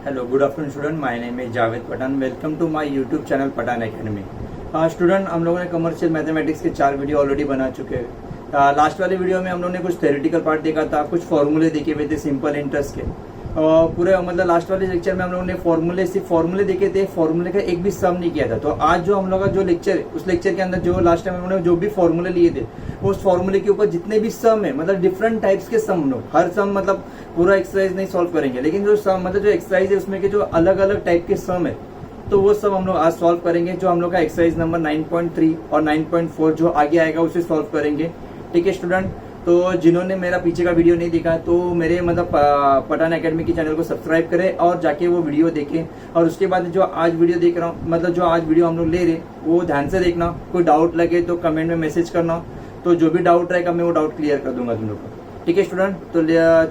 Hello, good afternoon student. My name is Javed Patan. Welcome to my YouTube channel Patan Academy. Student हम लोगों ने commercial mathematics के 4 video already बना चुके हैं। लास्ट वाले वीडियो में हम लोगों ने कुछ थ्योरेटिकल पार्ट देखा था, कुछ फॉर्मूले देखे हुए थे सिंपल इंटरेस्ट के। पूरे मतलब लास्ट वाले लेक्चर में हम लोगों ने सिर्फ फॉर्मूले देखे थे, फॉर्मूले का एक भी सम नहीं किया था। तो आज जो हम लोग का जो लेक्चर है, उस लेक्चर के अंदर जो लास्ट टाइम हम लोगों ने जो भी फॉर्मूले लिए थे, उस फॉर्मूले के ऊपर जितने भी सम है, मतलब डिफरेंट टाइप्स के सम हम लोग, हर सम मतलब पूरा एक्सरसाइज नहीं सॉल्व करेंगे, लेकिन जो सम मतलब जो एक्सरसाइज है उसमें के जो अलग अलग टाइप के सम है, तो वो सब हम लोग आज सॉल्व करेंगे। जो हम लोग का एक्सरसाइज नंबर 9.3 और 9.4 जो आगे आएगा उसे सॉल्व करेंगे। ठीक है स्टूडेंट, तो जिन्होंने मेरा पीछे का वीडियो नहीं देखा तो मेरे मतलब पठान एकेडमी के चैनल को सब्सक्राइब करें और जाके वो वीडियो देखें। और उसके बाद जो आज वीडियो देख रहा हूँ, मतलब जो आज वीडियो हम लोग ले रहे वो ध्यान से देखना। कोई डाउट लगे तो कमेंट में मैसेज करना, तो जो भी डाउट रहेगा मैं वो डाउट क्लियर कर दूंगा तुम लोग को। ठीक है स्टूडेंट, तो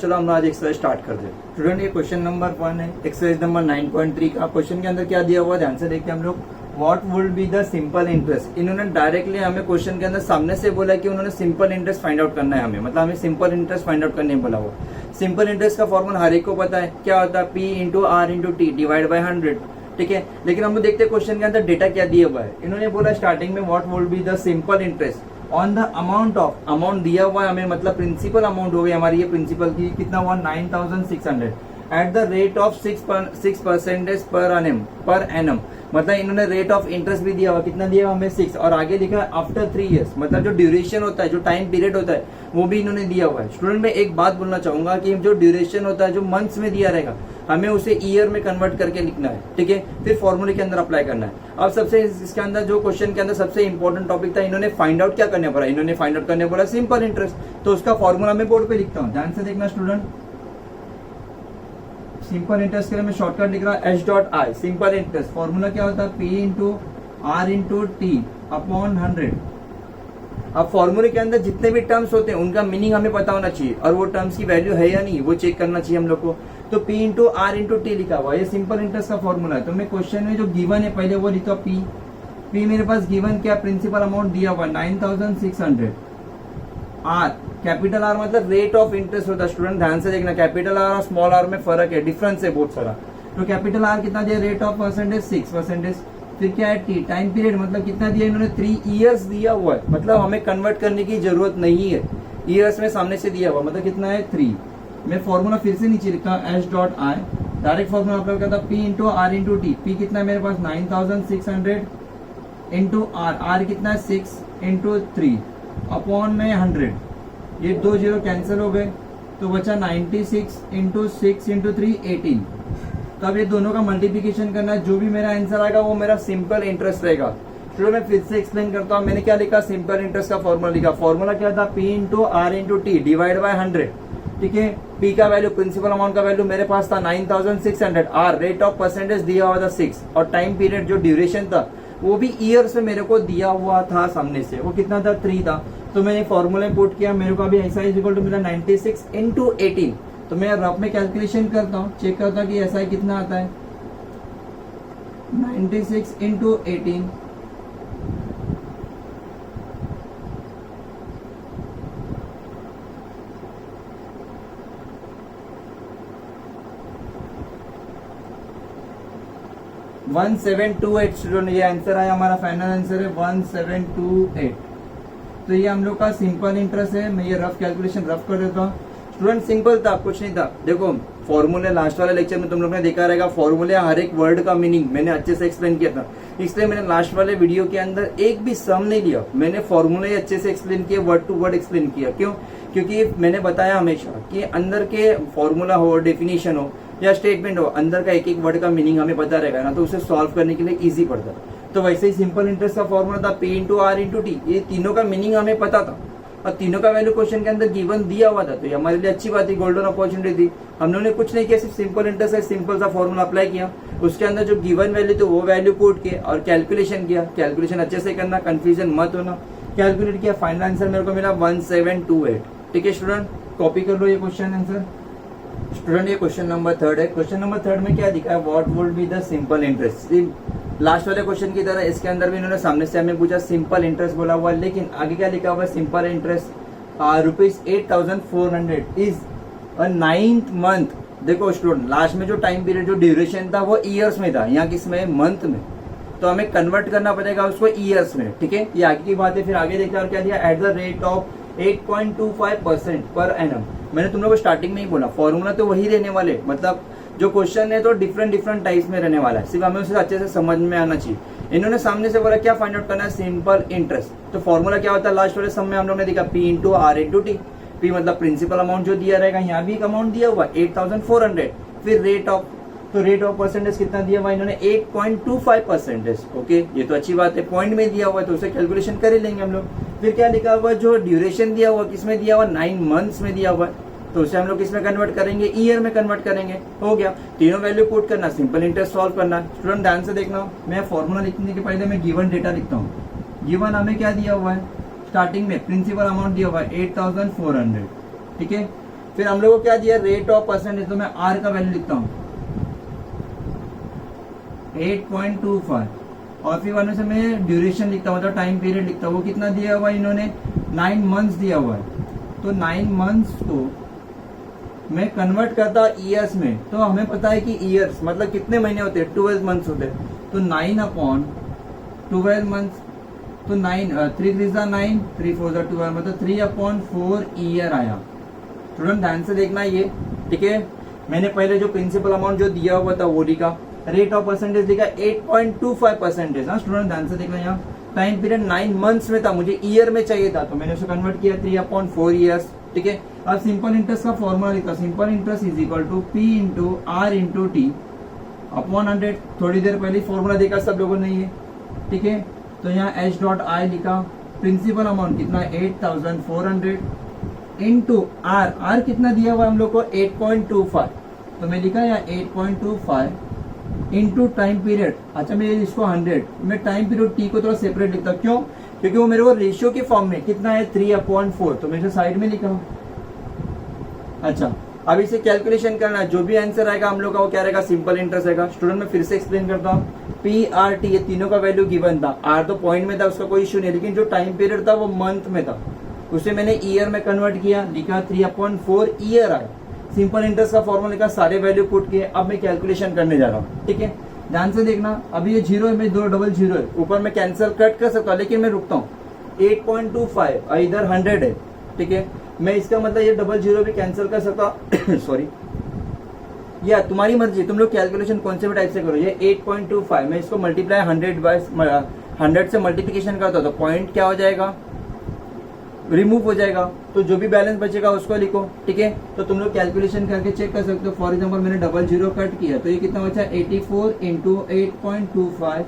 चलो हम आज एक्सरसाइज स्टार्ट कर दे। स्टूडेंट ये क्वेश्चन नंबर 1 है, एक्सरसाइज नंबर 9.3 का। क्वेश्चन के अंदर क्या दिया हुआ ध्यान से देखते हैं हम लोग। What would be the simple interest. इन्होंने डायरेक्टली हमें क्वेश्चन के अंदर सामने से बोला कि उन्होंने सिंपल इंटरेस्ट फाइंड आउट करना है हमें, मतलब हमें सिंपल इंटरेस्ट फाइंड आउट करने बोला हुआ। सिंपल इंटरेस्ट का फॉर्मूला हर एक को पता है, क्या होता है, P into R into T divide by 100। ठीक है, लेकिन हम लोग देखते हैं क्वेश्चन के अंदर डेटा क्या दिया हुआ है। इन्होंने बोला स्टार्टिंग में what would be the simple interest on the amount दिया हुआ है हमें, मतलब प्रिंसिपल अमाउंट हो गई हमारी, ये प्रिंसिपल की कितना हुआ 9600 at the rate of 6% per annum. मतलब इन्होंने रेट ऑफ इंटरेस्ट भी दिया हुआ, कितना दिया हुआ हमें 6, और आगे लिखा है आफ्टर 3 इयर्स, मतलब जो ड्यूरेशन होता है, जो टाइम पीरियड होता है वो भी इन्होंने दिया हुआ है। स्टूडेंट मैं एक बात बोलना चाहूंगा कि जो ड्यूरेशन होता है, जो मंथ्स में दिया रहेगा, हमें उसे ईयर में कन्वर्ट करके लिखना है। ठीक है, फिर फॉर्मूले के अंदर अप्लाई करना है। अब सबसे इसके अंदर जो क्वेश्चन के अंदर सबसे इंपॉर्टेंट टॉपिक था, इन्होंने फाइंड आउट क्या करने पड़ा, इन्होंने फाइंड आउट करने पड़ा सिंपल इंटरेस्ट। तो उसका फॉर्मूला मैं बोर्ड पे लिखता हूँ, ध्यान से देखना स्टूडेंट। सिंपल इंटरेस्ट के लिए मैं शॉर्टकट लिख रहा हूँ H.I। सिंपल इंटरेस्ट फॉर्मूला क्या होता है, P into R into T upon 100। अब फॉर्मूले के अंदर जितने भी टर्म्स होते हैं उनका मीनिंग हमें पता होना चाहिए, और वो टर्म्स की वैल्यू है या नहीं वो चेक करना चाहिए हम लोग को। तो P into R into T लिखा हुआ, ये सिंपल इंटरेस्ट का फॉर्मूला है। तो मैं क्वेश्चन में जो गिवन है पहले वो लिखता हूँ P मेरे पास गिवन क्या, प्रिंसिपल अमाउंट दिया हुआ 9600। आर, कैपिटल आर मतलब रेट ऑफ इंटरेस्ट होता है। स्टूडेंट ध्यान से देखना, कैपिटल आर और स्मॉल आर में फर्क है, डिफरेंस है बहुत सारा। तो कैपिटल आर कितना दिया, रेट ऑफ परसेंटेज 6%। फिर क्या है टी, टाइम पीरियड मतलब कितना दिया इन्होंने 3 इयर्स दिया हुआ है, मतलब हमें कन्वर्ट करने की जरूरत नहीं है, इयर्स में सामने से दिया हुआ, मतलब कितना है 3। मैं फॉर्मूला फिर से नीचे लिखता हूँ H.I, डायरेक्ट फॉर्मूला अप्लाई करता हूँ P into R into T. P कितना है मेरे पास 9600 इंटू आर कितना है 6 इंटू 3 अपॉन में 100। ये 2 0 कैंसिल हो गए, तो बचा 96 इंटू 6 इंटू 3 18। तो अब ये दोनों का मल्टीप्लीकेशन करना है, जो भी मेरा आंसर आएगा वो मेरा सिंपल इंटरेस्ट रहेगा। चलो मैं फिर से एक्सप्लेन करता हूँ, मैंने क्या लिखा, सिंपल इंटरेस्ट का फॉर्मूला लिखा। फॉर्मूला क्या था, P into R into T divide by 100। ठीक है, P का वैल्यू, प्रिंसिपल अमाउंट का वैल्यू मेरे पास था 9600, आर रेट ऑफ परसेंटेज दिया हुआ था 6, और टाइम पीरियड जो ड्यूरेशन था वो भी ईयर्स में मेरे को दिया हुआ था सामने से, वो कितना था 3 था। तो मैंने फॉर्मूला पुट किया, मेरे को अभी ऐसा इक्वल टू मिला 96 इंटू 18। तो मैं रफ में कैलकुलेशन करता हूँ, चेक करता हूँ कि ऐसा कितना आता है, 96 इंटू 18 1728। स्टूडेंट ये आंसर आया, हमारा फाइनल आंसर है 1728। तो ये हम लोग का सिंपल इंटरेस्ट है। मैं ये रफ कैलकुलेशन रफ कर देता हूँ। स्टूडेंट सिंपल था, कुछ नहीं था। देखो फॉर्मूले लास्ट वाले लेक्चर में तुम लोग ने देखा रहेगा, फॉर्मूले हर एक वर्ड का मीनिंग मैंने अच्छे से एक्सप्लेन किया था, इसलिए मैंने लास्ट वाले वीडियो के अंदर एक भी सम नहीं लिया, मैंने फॉर्मूले अच्छे से एक्सप्लेन किया, वर्ड टू वर्ड एक्सप्लेन किया। क्यों? क्योंकि मैंने बताया हमेशा कि अंदर के फॉर्मूला हो, डेफिनेशन हो या स्टेटमेंट हो, अंदर का एक एक वर्ड का मीनिंग हमें पता रहेगा ना, तो उसे सॉल्व करने के लिए इजी पड़ता है। तो वैसे ही सिंपल इंटरेस्ट का फॉर्मूला था P into R into T, ये तीनों का मीनिंग हमें पता था और तीनों का वैल्यू क्वेश्चन के अंदर गिवन दिया हुआ था, तो ये हमारे लिए अच्छी बात थी, गोल्डन अपॉर्चुनिटी थी। हम लोगों ने कुछ नहीं किया, सिर्फ सिंपल इंटरेस्ट है, सिंपल सा फॉर्मूला अप्लाई किया, उसके अंदर जो गिवन वैल्यू थी वो वैल्यू पुट किया और कैलकुलेशन किया। कैलकुलेशन अच्छे से करना, कंफ्यूजन मत होना। कैलकुलेट किया, फाइनल आंसर मेरे को मिला 1728। ठीक है स्टूडेंट, कॉपी कर लो ये क्वेश्चन आंसर। स्टूडेंट ये क्वेश्चन नंबर 3 है। क्वेश्चन नंबर 3 में क्या दिखा है, what would be the simple interest. Last वाले क्वेश्चन की तरह इसके अंदर भी इन्होंने सामने से हमें पूछा, सिंपल इंटरेस्ट बोला हुआ, लेकिन आगे क्या लिखा हुआ है, simple interest ₹8,400 is a 9th month देखो स्टूडेंट, लास्ट में जो टाइम पीरियड जो ड्यूरेशन था वो ईयर्स में था, यहाँ किसमें, मंथ में, तो हमें कन्वर्ट करना पड़ेगा उसको ईयर्स में, ठीक है। ये आगे की बात है। फिर आगे देखते हैं और क्या दिया, at the rate of 8.25% per annum. मैंने तुम लोग को स्टार्टिंग में ही बोला फॉर्मूला तो वही रहने वाले, मतलब जो क्वेश्चन है तो डिफरेंट टाइप्स में रहने वाला है, सिर्फ हमें उसे अच्छे से समझ में आना चाहिए। इन्होंने सामने से बोला क्या फाइंड आउट करना है, सिंपल इंटरेस्ट। तो फॉर्मूला क्या होता है, लास्ट वाले सम में हम लोग ने देखा P into R into T. P मतलब प्रिंसिपल अमाउंट जो दिया रहेगा, यहाँ भी एक अमाउंट दिया हुआ 8400। फिर रेट ऑफ, तो रेट ऑफ परसेंटेज कितना दिया हुआ इन्होंने, 8.25%। ओके, ये तो अच्छी बात है, पॉइंट में दिया हुआ है तो उसे कैलकुलेशन कर ही लेंगे हम लोग। फिर क्या लिखा हुआ है, जो ड्यूरेशन दिया हुआ किसमें दिया हुआ, 9 मंथ्स में दिया हुआ है, तो उसे हम लोग किसमें कन्वर्ट करेंगे, ईयर में कन्वर्ट करेंगे। हो गया, तीनों वैल्यू पुट करना, सिंपल इंटरेस्ट सॉल्व करना। स्टूडेंट ध्यान से देखना, मैं फॉर्मूला लिखने के पहले मैं गिवन डेटा लिखता हूँ। गिवन हमें क्या दिया हुआ है, स्टार्टिंग में प्रिंसिपल अमाउंट दिया हुआ है 8400, ठीक है। फिर हम लोग को क्या दिया, रेट ऑफ परसेंटेज, तो मैं आर का वैल्यू लिखता हूँ 8.25, और फिर वन से मैं ड्यूरेशन लिखता हूँ, मतलब टाइम पीरियड लिखता हूँ, वो कितना दिया हुआ है इन्होंने, 9 मंथ्स दिया हुआ है। तो 9 मंथ्स को मैं कन्वर्ट करता ईयर्स में, तो हमें पता है कि ईयर्स मतलब कितने महीने होते हैं, 12 मंथ्स होते हैं। तो 9/12 मंथ्स, तो 9 3 3 9, 3 4 12, मतलब 3/4 ईयर आया। स्टूडेंट ध्यान से देखना ये, ठीक है। मैंने पहले जो प्रिंसिपल अमाउंट जो दिया हुआ था वो लिखा, रेट ऑफ परसेंटेज लिखा 8.25%। हाँ स्टूडेंट ध्यान से देखना, यहाँ टाइम पीरियड 9 मंथ्स में था, मुझे ईयर में चाहिए था, तो मैंने उसे कन्वर्ट किया 3/4 ईयर्स, ठीक है। अब सिंपल इंटरेस्ट का फॉर्मूला लिखा, simple interest is equal to P into R into T upon 100। थोड़ी देर पहले फॉर्मूला देखा सब लोगों ने ये, ठीक है। तो यहाँ H.I लिखा, प्रिंसिपल अमाउंट कितना 8400 इंटू आर कितना दिया हुआ हम लोग को 8.25, तो मैं लिखा यहाँ 8.25 इंटू टाइम पीरियड। अच्छा मैं इसको 100, मैं टाइम पीरियड टी को थोड़ा सेपरेट लिखता हूँ, क्यों, क्योंकि वो मेरे को रेशियो की फॉर्म में कितना है 3/4, तो मैं इसे साइड में लिखा। अच्छा अब इसे कैलकुलेशन करना है, जो भी आंसर आएगा हम लोग का वो क्या रहेगा, सिंपल इंटरेस्ट रहेगा। स्टूडेंट मैं फिर से एक्सप्लेन करता हूँ, PRT ये तीनों का वैल्यू गिवन था, आर तो पॉइंट में था उसका कोई इश्यू नहीं, लेकिन जो टाइम पीरियड था वो मंथ में था, उसे मैंने ईयर में कन्वर्ट किया, लिखा 3/4 ईयर आया। सिंपल इंटरेस्ट का फॉर्मूला लिखा, सारे वैल्यू पुट किए, अब मैं कैलकुलेशन करने जा रहा हूँ, ठीक है। ध्यान से देखना, अभी ये 0 है, मैं 2 डबल 0 है, ऊपर मैं कैंसिल कट कर सकता हूँ, लेकिन मैं रुकता हूँ 8.25 इधर 100 है, ठीक है। मैं इसका मतलब ये डबल 0 भी कैंसिल कर सकता हूँ सॉरी, या तुम्हारी मर्जी, तुम लोग कैलकुलेशन कौन से भी टाइप से करो। ये 8.25 मैं इसको मल्टीप्लाई 100 से मल्टीप्लिकेशन करता हूँ, तो पॉइंट क्या हो जाएगा, रिमूव हो जाएगा, तो जो भी बैलेंस बचेगा उसको लिखो, ठीक है। तो तुम लोग कैलकुलेशन करके चेक कर सकते हो। फॉर एग्जांपल मैंने डबल 0 कट किया, तो ये कितना बचा, 84 इंटू 8.25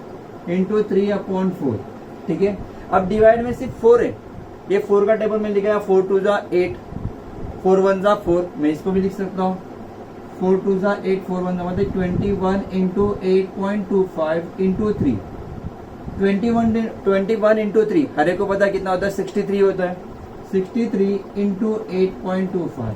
इंटू 3/4, ठीक है। अब डिवाइड में सिर्फ 4 है, ये 4 का टेबल में लिखा है, 4 2 जा 8, 4 1 जा 4, मैं इसको भी लिख सकता हूँ 4 2 जा 8, 4 1 जा मतलब 21 इंटू 8.25 इंटू 3, 21 इंटू 3 हर एक को पता है कितना होता है, 63 होता है, 63 इंटू 8.25,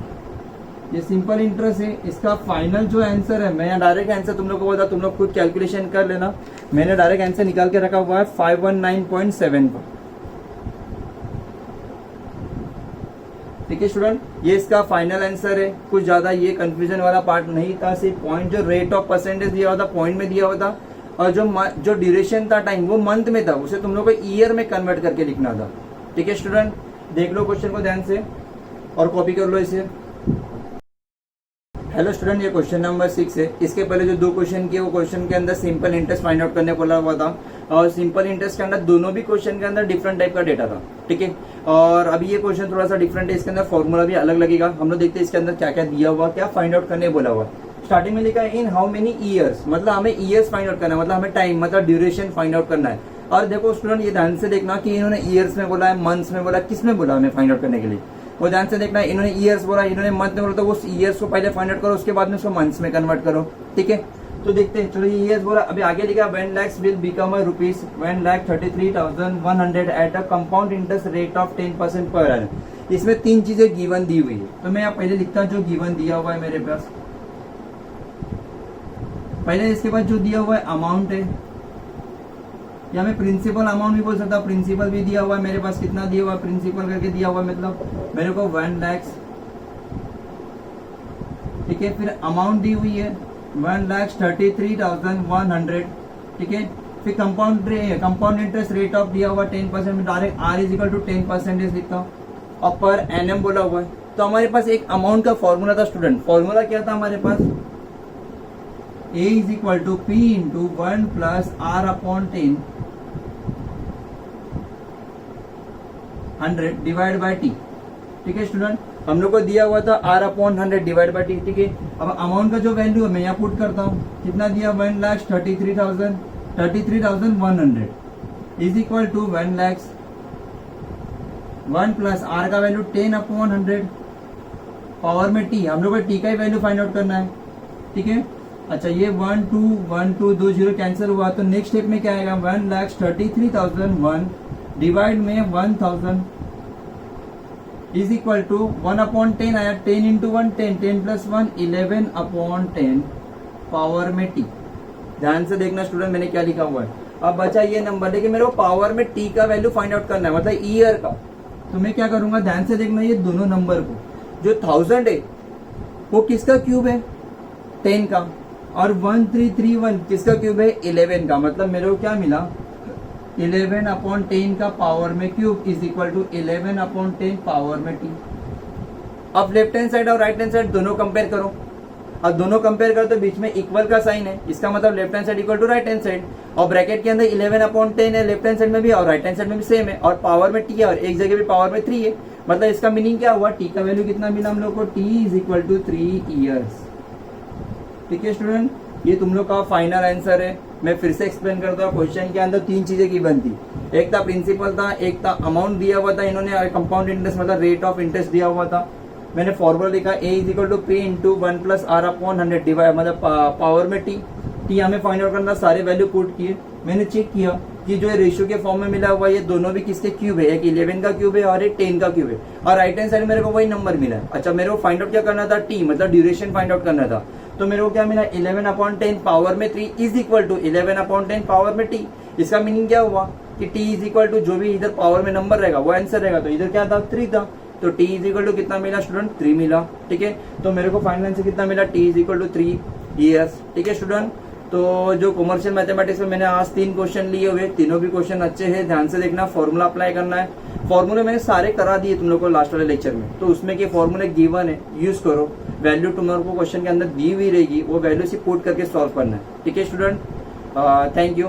ये सिंपल इंटरेस्ट है। इसका फाइनल जो आंसर है, मैं डायरेक्ट आंसर तुम लोग को बता, तुम लोग खुद कैलकुलेशन कर लेना, मैंने डायरेक्ट आंसर निकाल के रखा हुआ है 519.7 पर, ठीक है स्टूडेंट। ये इसका फाइनल आंसर है, कुछ ज्यादा ये कंफ्यूजन वाला पार्ट नहीं था, सिर्फ पॉइंट जो रेट ऑफ परसेंटेज दिया हुआ था पॉइंट में दिया हुआ था, और जो ड्यूरेशन था टाइम वो मंथ में था, उसे तुम लोग को ईयर में कन्वर्ट करके लिखना था, ठीक है स्टूडेंट। देख लो क्वेश्चन को ध्यान से और कॉपी कर लो इसे। हेलो स्टूडेंट, ये क्वेश्चन नंबर 6 है। इसके पहले जो 2 क्वेश्चन किए वो क्वेश्चन के अंदर सिंपल इंटरेस्ट फाइंड आउट करने बोला हुआ था, और सिंपल इंटरेस्ट के अंदर दोनों भी क्वेश्चन के अंदर डिफरेंट टाइप का डेटा था, ठीक है। और अभी ये क्वेश्चन थोड़ा सा डिफरेंट है, इसके अंदर फॉर्मूला भी अलग लगेगा। हम लोग देखते हैं इसके अंदर क्या क्या दिया हुआ, क्या फाइंड आउट करने बोला हुआ। स्टार्टिंग में लिखा है इन हाउ मेनी ईयर्स, मतलब हमें ईयर्स फाइंड आउट करना है, मतलब हमें टाइम मतलब ड्यूरेशन फाइंड आउट करना है। और देखो स्टूडेंट ये ध्यान से देखना कि इन्होंने ईयर्स में बोला है, मंथ्स में बोला, किस में बोला हमें फाइंड आउट करने के लिए, वो ध्यान से देखना। इन्होंने ईयर्स बोला, इन्होंने मंथ में बोला, तो उस ईयर्स को पहले फाइंड आउट करो, उसके बाद में उसको मंथ्स में कन्वर्ट करो, ठीक है। तो देखते हैं, चलो ईयर्स बोला, अभी आगे लिखा 1 lakhs will become a rupees 1,33,100 at a compound interest rate of 10% per annum. इसमें 3 चीजें गिवन दी हुई है, तो मैं यहाँ पहले लिखता हूँ जो गिवन दिया हुआ है मेरे पास, पहले इसके बाद जो दिया हुआ है अमाउंट है, या मैं प्रिंसिपल अमाउंट भी बोल सकता हूँ, प्रिंसिपल भी दिया हुआ है मेरे पास, कितना दिया हुआ है प्रिंसिपल करके दिया हुआ है, मतलब मेरे को 1 lakhs, ठीक है, फिर अमाउंट दी हुई है 1,33,100, ठीक है। फिर कंपाउंड इंटरेस्ट रेट ऑफ दिया हुआ 10%, में direct R is equal to 10% लिखता हूँ और पर एनएम बोला हुआ है। तो हमारे पास एक अमाउंट का फॉर्मूला था स्टूडेंट, फॉर्मूला क्या था हमारे पास, A is equal to P into 1 plus R upon 10 100 divide by T, ठीक है स्टूडेंट। हम लोग को दिया हुआ था R upon 100 divide by T, ठीक है। अब अमाउंट का जो वैल्यू है मैं यहाँ पुट करता हूँ, कितना दिया 1,33,100 is equal to 1 plus R का वैल्यू 10 अपॉन 100 पावर में T, हम लोग को T का ही वैल्यू फाइंड आउट करना है, ठीक है। अच्छा ये 1 2 2 0 कैंसिल हुआ, तो नेक्स्ट स्टेप में क्या आएगा 1,33,001 डिवाइड में 1000 इज इक्वल टू 1 अपॉन 10 आया, 10 इंटू 1 10 प्लस 1 11 अपॉन 10 पावर में T। ध्यान से देखना स्टूडेंट मैंने क्या लिखा हुआ है। अब बचा ये नंबर, लेकिन मेरे को पावर में T का वैल्यू फाइंड आउट करना है, मतलब ईयर का। तो मैं क्या करूंगा, ध्यान से देखना, ये दोनों नंबर को, जो 1000 है वो किसका क्यूब है 10 का, और 1331 किसका क्यूब है 11 का। मतलब मेरे को क्या मिला 11 अपॉन 10 का पावर में cube is equal to 11 upon 10 power में T। अब लेफ्ट हैंड साइड और राइट हैंड साइड दोनों कंपेयर करो। अब दोनों कंपेयर करो तो बीच में इक्वल का साइन है, इसका मतलब left hand side equal to right hand side, और ब्रैकेट के अंदर 11 अपॉन 10 है, लेफ्ट हैंड साइड में भी और राइट हैंड साइड में भी सेम है, और पावर में T है और एक जगह भी पावर में 3 है। मतलब इसका मीनिंग क्या हुआ, T का वैल्यू कितना मिला हम लोग को, T is equal to 3 years, ठीक है स्टूडेंट। ये तुम लोग का फाइनल आंसर है। मैं फिर से एक्सप्लेन करता हूँ, क्वेश्चन के अंदर 3 चीजें की बनती, एक था प्रिंसिपल था, एक था अमाउंट दिया हुआ था इन्होंने, कंपाउंड इंटरेस्ट मतलब रेट ऑफ इंटरेस्ट दिया हुआ था। मैंने फॉर्मूला लिखा A is equal to P into 1 plus R upon 100 divide मतलब पावर में T हमें फाइंड आउट करना, सारे वैल्यू पुट किए। मैंने चेक किया कि जो रेशियो के फॉर्म में मिला हुआ ये दोनों भी किसके क्यूब है, एक 11 का क्यूब है और एक 10 का क्यूब है, और राइट हैंड साइड मेरे को वही नंबर मिला है। अच्छा मेरे को फाइंड आउट क्या करना था, T मतलब ड्यूरेशन फाइंड आउट करना था। तो मेरे को क्या मिला 11 अपॉन 10 पावर में 3 is equal to 11 upon 10 power में T। इसका मीनिंग क्या हुआ कि T इज इक्वल टू जो भी इधर पावर में नंबर रहेगा वो आंसर रहेगा। तो इधर क्या था 3 था, तो T इज इक्वल टू कितना मिला स्टूडेंट 3 मिला, ठीक है। तो मेरे को फाइनल आंसर कितना मिला, T is equal to 3 years, ठीक है स्टूडेंट। तो जो कॉमर्शियल मैथमेटिक्स में मैंने आज 3 क्वेश्चन लिए हुए, तीनों भी क्वेश्चन अच्छे हैं, ध्यान से देखना, फॉर्मूला अप्लाई करना है। फॉर्मूले मैंने सारे करा दिए तुम लोग को लास्ट वाले लेक्चर में, तो उसमें के फॉर्मूले गिवन है, यूज करो, वैल्यू तुम्हारे को क्वेश्चन के अंदर दी हुई रहेगी, वो वैल्यू से पुट करके सॉल्व करना है, ठीक है स्टूडेंट। Thank you.